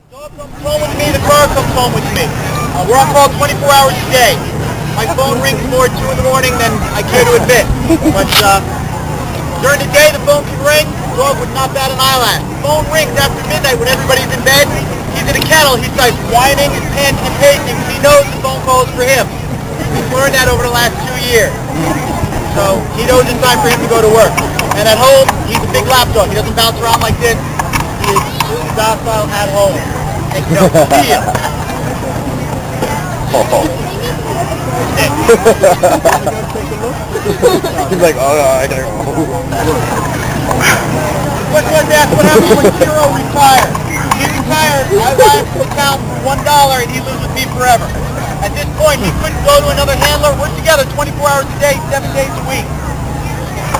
Dog comes home with me, the car comes home with me. We're on call 24 hours a day. My phone rings more at 2 in the morning than I care to admit. But during the day, the phone can ring. The dog would not bat an eyelash. The phone rings after midnight when everybody's in bed. He's in a kennel. He starts whining and panting and pacing because he knows the phone call is for him. He's learned that over the last 2 years. So he knows it's time for him to go to work. And at home, he's a big lap dog. He doesn't bounce around like this. He is docile at home. And you know, see him. He's like, oh, I gotta go. What happens when Hero retires? He retired, I buy him from the town for $1 and he lives with me forever. At this point, he couldn't go to another handler. We're together 24 hours a day, 7 days a week.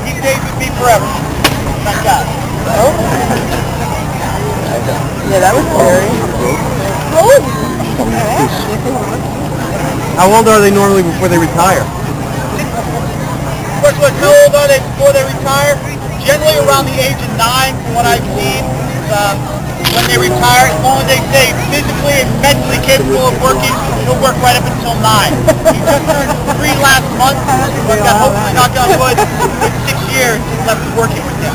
He stays with me forever. Thank God. Oh? Yeah, that was scary. How old are they normally before they retire? First of all, how old are they before they retire? Generally around the age of 9, from what I've seen. When they retire, as long as they stay physically and mentally capable of working, he'll work right up until 9. He just turned 3 last month, so I've got hopefully, knock on wood, in 6 years left of working with him.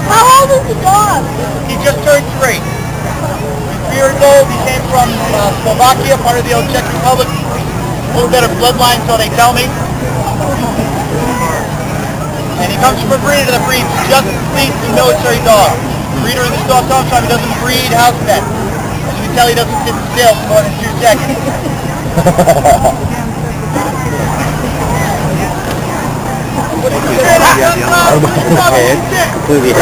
How old is the dog? He just turned 3. He's 3 years old. He came from Slovakia, part of the old Czech Republic. A little better bloodline, so they tell me. And he comes from a breeder that breeds just complete military dogs. The breeder in this dog comes from, he doesn't breed house pets. As you can tell, he doesn't sit still for more than 2 seconds. What did you say? Completely.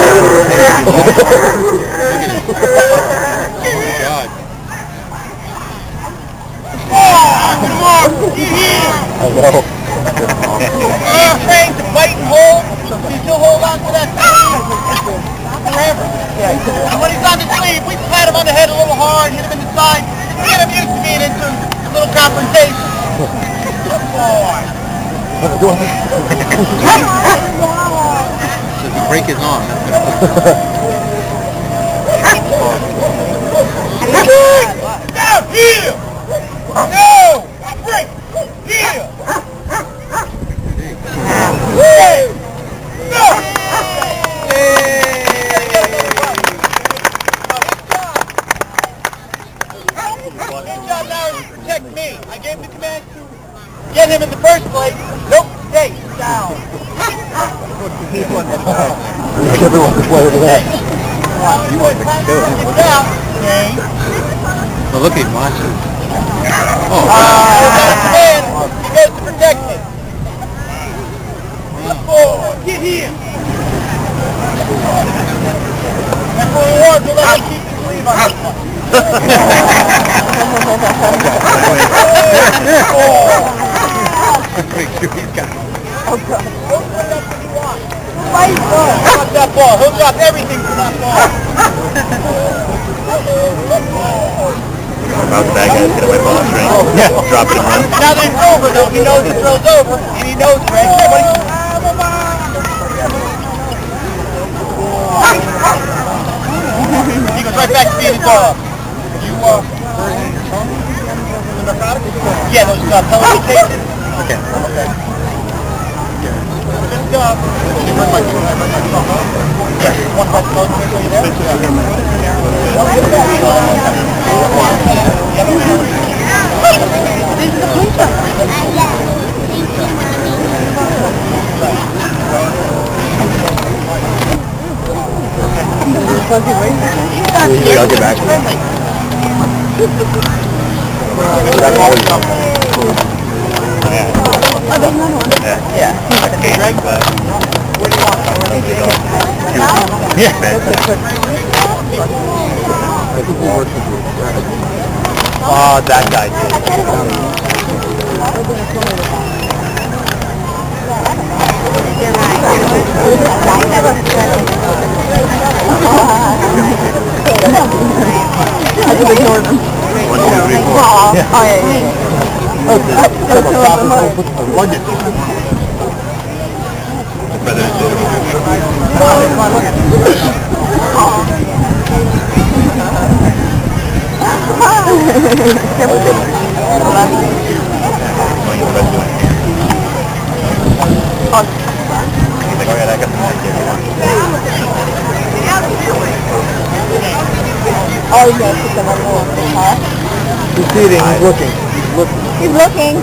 He's trained to bite and hold, so he'll hold on to that forever. And when he's on the sleeve, we pat him on the head a little hard, hit him in the side, to get him used to being into a little confrontation. If you break his arm, Now, heel! No! Break! Heel! No! His job now is to protect me. I gave him the command to get him in the first place. Nope, stay down. everyone can play with that. You want to kill him. Get down. Stay. Well, look at him watching. He goes to protect me. Get here. And for reward, we'll let him keep his sleeve on this one. Make sure he's got it. Don't put it up if you want. Drop that ball. He'll drop everything for that ball. About that guy's gonna my ball string. Yeah. Drop it and run. Now that it's over, though, he knows the throw's over, and he knows Greg. Hey, buddy. He goes right back to being a dog. You, yeah, those telecommunications. Okay. Just, yeah, one button close, make sure you're I'll get back to you. Yeah. Okay, Greg. Where do you want it? Yeah. That guy I just ignore them. 1, 2, 3, 4. Yeah. Oh, yeah. Luggage. Oh, he's going to put them on the car. He's eating, he's looking. He's looking.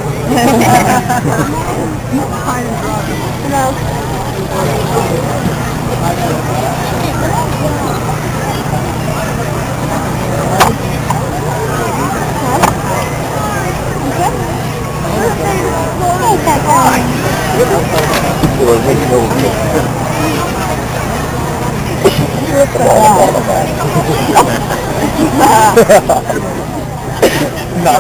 No.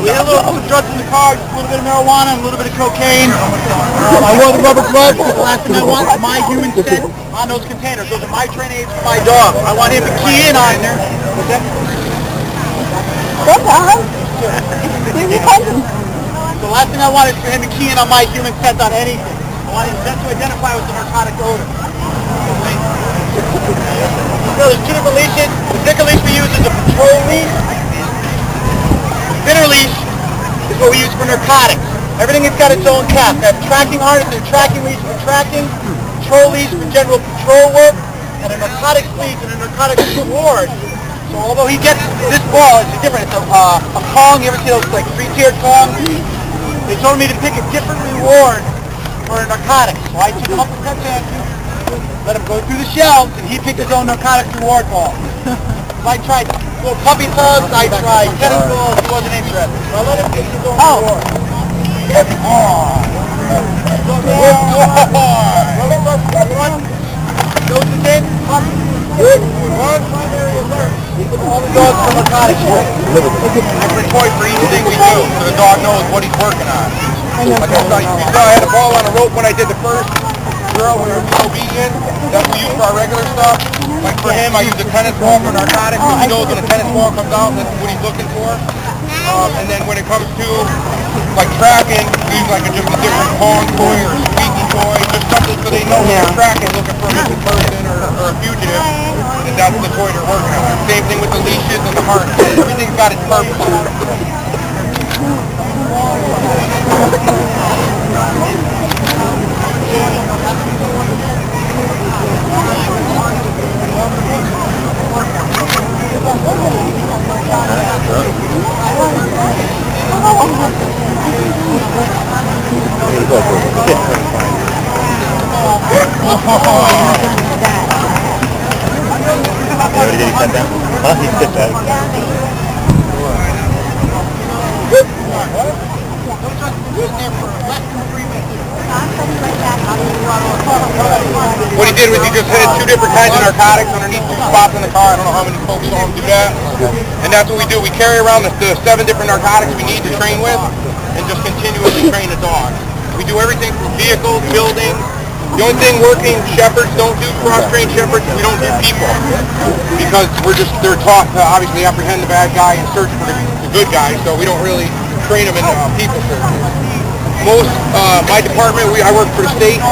We had a little drugs in the car, just a little bit of marijuana, and a little bit of cocaine. I wore the rubber gloves. The last thing I want is my human scent on those containers. Those are my training aids for my dog. I want him to key in on there. Good, Tom. The last thing I want is for him to key in on my human scent on anything. I want his scent to identify with the narcotic odor. So there's two different leashes. The thicker leash we use is a patrol leash. The thinner leash is what we use for narcotics. Everything has got its own cap. That tracking harness and tracking leash for tracking, patrol leash for general patrol work, and a narcotics leash and a narcotics reward. So although he gets this ball, it's different. It's a Kong. You ever see those like three-tiered Kongs? They told me to pick a different reward for a narcotic. So I took him up to Puttin, let him go through the shelves, and he picked his own narcotics reward ball. I tried little puppy hugs, I tried tennis balls, he wasn't interested. So I let him pick his own reward. Goes again. One primary alert. All the dogs from narcotics work. Different toy for each thing we do, so the dog knows what he's working on. Like I saw, you saw I had a ball on a rope when I did the first drill when we were obedient. That's what we use for our regular stuff. Like for him, I use a tennis ball for narcotics, because he knows when a tennis ball comes out, that's what he's looking for. And then when it comes to like tracking, we use like just a different Kong toy or a squeaky toy, just something so they know when they're tracking, looking for a missing person or a fugitive, and that's the toy they're working on. Same thing with the leashes and the harness. Everything's got its purpose. Did he send that? Huh? He said that. What he did was he just had two different kinds of narcotics underneath two spots in the car. I don't know how many folks saw him do that. And that's what we do. We carry around the 7 different narcotics we need to train with and just continuously train the dog. We do everything from vehicles, buildings. The only thing working shepherds don't do, cross-trained shepherds, we don't do people. Because they're taught to obviously apprehend the bad guy and search for the good guy, so we don't really train them in people searches. Most, my department, I work for the state,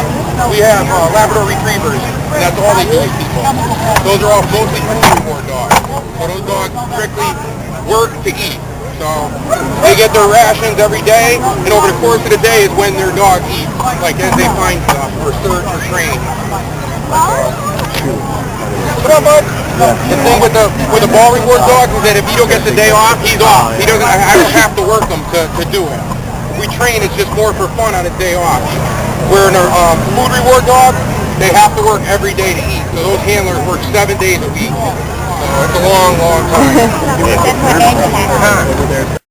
we have Labrador Retrievers, and that's all they do is people. Those are all mostly food reward dogs. So those dogs strictly work to eat. So they get their rations every day, and over the course of the day is when their dog eats, like as they find stuff, or search, or train. What up, bud? The thing with the ball reward dogs is that if he don't get the day off, he's off. He doesn't. I don't have to work him to do it. We train, it's just more for fun on his day off. Where in our food reward dog, they have to work every day to eat. So those handlers work 7 days a week. So it's a long, long time.